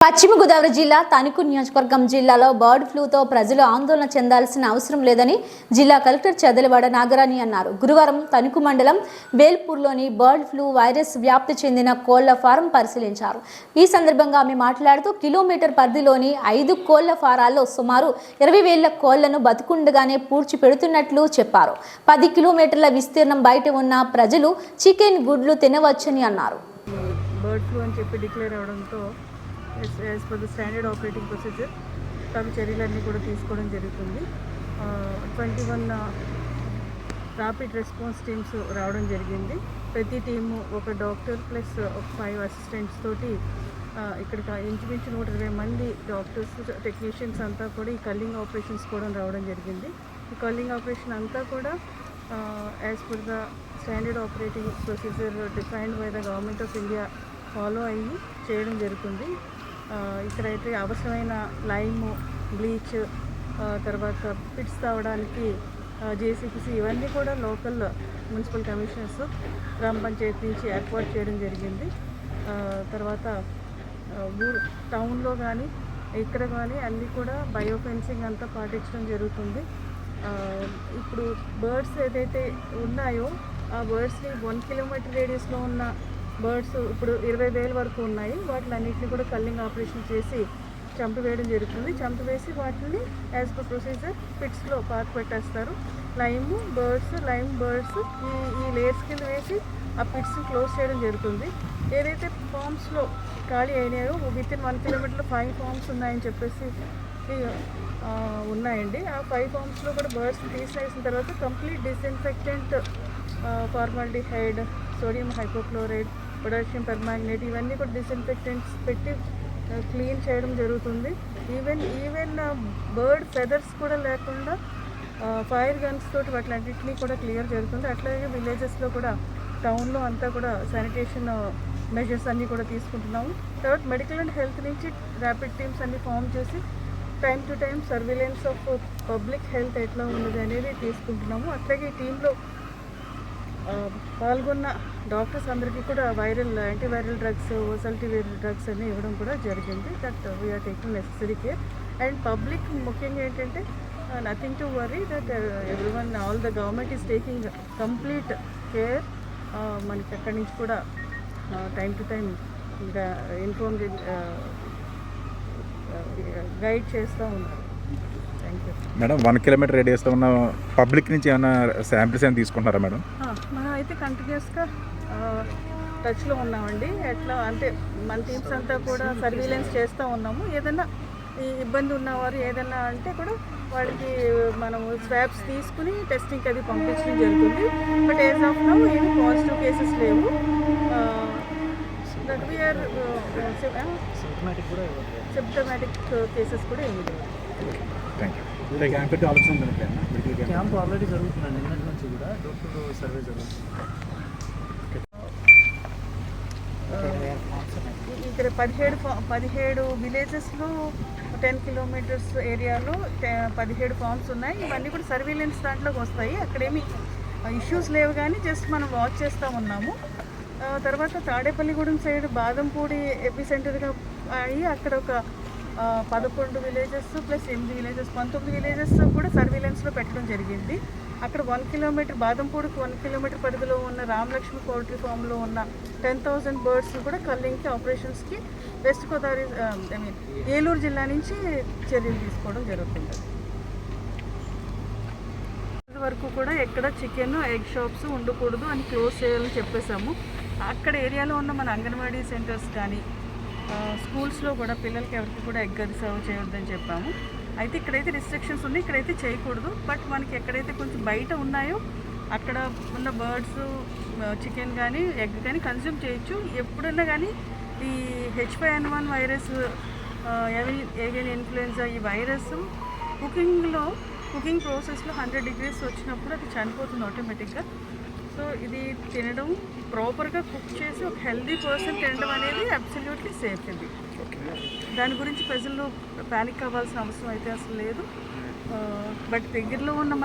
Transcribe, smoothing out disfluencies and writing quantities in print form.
పశ్చిమ గోదావరి జిల్లా తణుకు నియోజకవర్గం జిల్లాలో బర్డ్ ఫ్లూతో ప్రజలు ఆందోళన చెందాల్సిన అవసరం లేదని జిల్లా కలెక్టర్ చదలవాడ నాగరాణి అన్నారు. గురువారం తణుకు మండలం వేల్పూర్లోని బర్డ్ ఫ్లూ వైరస్ వ్యాప్తి చెందిన కోళ్ల ఫారం పరిశీలించారు. ఈ సందర్భంగా ఆమె మాట్లాడుతూ కిలోమీటర్ పరిధిలోని 5 కోళ్ల ఫారాల్లో సుమారు 20,000 కోళ్లను బతుకుండగానే పూడ్చిపెడుతున్నట్లు చెప్పారు. 10 కిలోమీటర్ల విస్తీర్ణం బయట ఉన్న ప్రజలు చికెన్ గుడ్లు తినవచ్చని అన్నారు. బర్డ్ ఫ్లూ అని చెప్పి డిక్లేర్ అవడంతో as per the standard operating procedure తగు చర్యలన్నీ కూడా తీసుకోవడం జరుగుతుంది. 21 ర్యాపిడ్ రెస్పాన్స్ టీమ్స్ రావడం జరిగింది. ప్రతి టీము ఒక డాక్టర్ ప్లస్ ఒక 5 అసిస్టెంట్స్ తోటి ఇక్కడ ఇంచుమించు 120 మంది డాక్టర్స్ టెక్నీషియన్స్ అంతా కూడా ఈ కల్లింగ్ ఆపరేషన్స్ కూడా రావడం జరిగింది. ఈ కల్లింగ్ ఆపరేషన్ అంతా కూడా as per the standard operating procedure defined by the government of India follow అయ్యి చేయడం జరుగుతుంది. ఇక్కడైతే అవసరమైన లైమ్, బ్లీచ్, తర్వాత పిట్స్ తావడానికి జేసీపీసీ ఇవన్నీ కూడా లోకల్ మున్సిపల్ కమిషనర్స్ గ్రామ పంచాయతీ నుంచి ఏర్పాటు చేయడం జరిగింది. తర్వాత టౌన్లో కానీ ఇక్కడ కానీ అన్నీ కూడా బయోఫెన్సింగ్ అంతా పాటించడం జరుగుతుంది. ఇప్పుడు బర్డ్స్ ఏదైతే ఉన్నాయో ఆ బర్డ్స్ని 1 కిలోమీటర్ రేడియస్లో ఉన్న బర్డ్స్ ఇప్పుడు 20,000 వరకు ఉన్నాయి. వాటిలన్నింటినీ కూడా కల్లింగ్ ఆపరేషన్ చేసి చంపివేయడం జరుగుతుంది. చంపివేసి వాటిని యాజ్ పర్ ప్రొసీజర్ పిట్స్లో పార్క్ పెట్టేస్తారు. లైమ్ బర్డ్స్ ఈ లేయర్స్ కింద వేసి ఆ పిట్స్ని క్లోజ్ చేయడం జరుగుతుంది. ఏదైతే ఫామ్స్లో ఖాళీ అయినాయో వితిన్ 1 కిలోమీటర్లో 5 ఫామ్స్ ఉన్నాయని చెప్పేసి ఉన్నాయండి. ఆ 5 ఫామ్స్లో కూడా బర్డ్స్ తీసేసిన తర్వాత complete disinfectant, formaldehyde, sodium hypochlorite, potassium permanganate ఇవన్నీ కూడా డిస్ఇన్ఫెక్టెంట్స్ పెట్టి క్లీన్ చేయడం జరుగుతుంది. ఈవెన్ బర్డ్ ఫెదర్స్ కూడా లేకుండా ఫైర్ గన్స్ తోటి వాటిలన్నింటినీ కూడా క్లియర్ జరుగుతుంది. అట్లాగే విలేజెస్లో కూడా టౌన్లో అంతా కూడా శానిటేషన్ మెజర్స్ అన్నీ కూడా తీసుకుంటున్నాము. తర్వాత మెడికల్ అండ్ హెల్త్ నుంచి ర్యాపిడ్ టీమ్స్ అన్ని ఫామ్ చేసి time to time surveillance of public health ఎట్లా ఉన్నది అనేది తీసుకుంటున్నాము. అట్లాగే ఈ టీంలో పాల్గొన్న డాక్టర్స్ అందరికీ కూడా యాంటీవైరల్ డ్రగ్స్, ఓసల్టివేర్ డ్రగ్స్ అన్నీ ఇవ్వడం కూడా జరిగింది. That we are taking necessary care. And public ముఖ్యంగా ఏంటంటే nothing to worry that everyone all the government is taking complete care. మనకి అక్కడి నుంచి కూడా time to time inform guide చేస్తూ ఉన్నారు. మేడం 1 కిలోమీటర్ రేడియస్లో ఉన్న పబ్లిక్ నుంచి ఏమైనా శాంపిల్స్ ఏమైనా తీసుకుంటున్నారా మేడం? మనం అయితే కంటిన్యూస్గా టచ్లో ఉన్నామండి. ఎట్లా అంటే మన టీమ్స్ అంతా కూడా సర్వీలెన్స్ చేస్తూ ఉన్నాము. ఏదైనా ఈ ఇబ్బంది ఉన్నవారు ఏదైనా అంటే కూడా వాళ్ళకి మనము స్వాబ్స్ తీసుకుని టెస్టింగ్కి అది పంపించడం జరుగుతుంది. బట్ యాజ్ ఆఫ్ నౌ ఏమి పాజిటివ్ కేసెస్ లేవు. దట్ వీఆర్ సిమ్టమాటిక్ కేసెస్ కూడా ఏమి లేవు. క్యాంప్ ఆల్రెడీ జరుగుతుందండి. నిన్నటి నుంచి కూడా డోర్ టు డోర్ సర్వే జరుగుతుంది. ఇక్కడ 17 విలేజెస్లో 10 కిలోమీటర్స్ ఏరియాలో 17 ఫామ్స్ ఉన్నాయి. ఇవన్నీ కూడా సర్వీలెన్స్ దాంట్లోకి వస్తాయి. అక్కడేమి ఇష్యూస్ లేవు, కానీ జస్ట్ మనం వాచ్ చేస్తూ ఉన్నాము. తర్వాత తాడేపల్లిగూడెం సైడ్ బాదంపూడి ఎపిసెంటర్గా అయ్యి అక్కడ ఒక 11 విలేజెస్ ప్లస్ 8 విలేజెస్ 19 విలేజెస్ కూడా సర్వీలెన్స్లో పెట్టడం జరిగింది. అక్కడ 1 కిలోమీటర్ బాదంపూడికి 1 కిలోమీటర్ పరిధిలో ఉన్న రామలక్ష్మి పౌల్ట్రీ ఫామ్లో ఉన్న 10,000 బర్డ్స్ కూడా కల్లింగ్కి ఆపరేషన్స్కి వెస్ట్ గోదావరి ఏలూరు జిల్లా నుంచి చర్యలు తీసుకోవడం జరుగుతుంది. వరకు కూడా ఎక్కడ చికెన్, ఎగ్ షాప్స్ ఉండకూడదు అని క్లోజ్ చేయాలని చెప్పేసాము. అక్కడ ఏరియాలో ఉన్న మన అంగన్వాడీ సెంటర్స్ కానీ స్కూల్స్లో కూడా పిల్లలకి ఎవరికి కూడా ఎగ్ అది సర్వ్ చేయొద్దని చెప్పాము. అయితే ఇక్కడైతే రిస్ట్రిక్షన్స్ ఉన్నాయి, ఇక్కడైతే చేయకూడదు. బట్ మనకి ఎక్కడైతే కొంచెం బయట ఉన్నాయో అక్కడ ఉన్న బర్డ్స్, చికెన్ కానీ ఎగ్ కానీ కన్జ్యూమ్ చేయొచ్చు. ఎప్పుడన్నా కానీ ఈ H5N1 వైరస్, ఏవియన్ ఇన్ఫ్లుయెన్జా ఈ వైరస్ కుకింగ్ ప్రాసెస్లో 100 degrees వచ్చినప్పుడు అది చనిపోతుంది ఆటోమేటిక్గా. సో ఇది తినడం ప్రాపర్గా కుక్ చేసి ఒక హెల్దీ పర్సన్ తినడం అనేది అబ్సల్యూట్లీ సేఫ్ అండి. దాని గురించి ప్రజలు ప్యానిక్ అవ్వాల్సిన అవసరం అయితే అసలు లేదు. బట్ దగ్గరలో ఉన్న మన